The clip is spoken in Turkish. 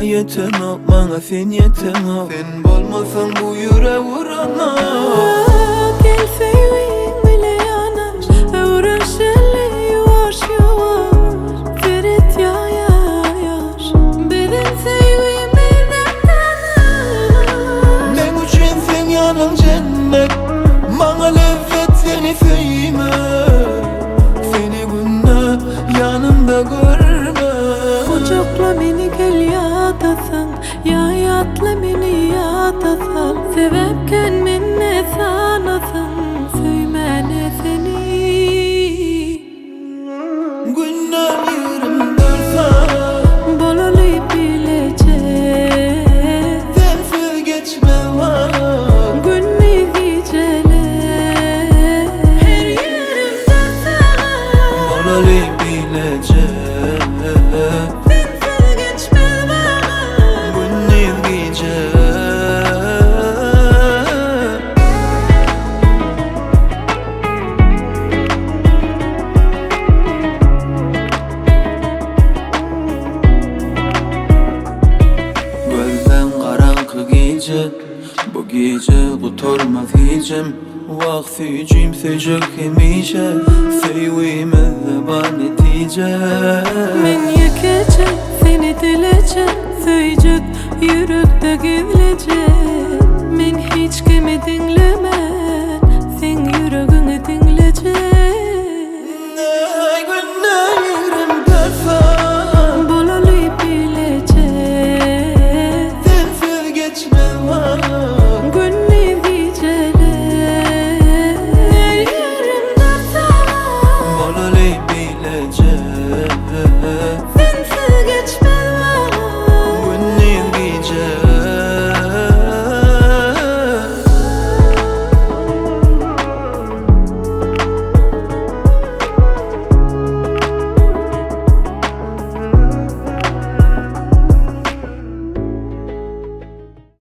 yetemem, bana sen yetemem. Sen bolmasan bu yüreğe vuramam. Gel seveyim bile yanar, öğrenşeli yavaş yavaş. Ferit ya yaş, beden seveyim beden tanır. Ben üçün sen yanım cennet, bana lezzet seni sevme. Seni günde yanımda görme. Kucakla beni gel yatasan, ya yatla beni yatasan. Sebepken minne sanasın, söymene seni. Günler 24 saat Bolalı bilecek, sensiz geçmem. günlü geceler. Her yerimde sen, Bolalı bilecek, sensiz geçmem. günlüğü gece. Gözden karanlık gece, bu gece kurtarmaz hicim. Vak süyücüm söcük hemişe, sevimizde bana netice. Men yakacak, seni dilecek, söyleyecek, yürekte gizleyecek. Men hiç kimi dinlemem, sen yüreğini dinleyecek.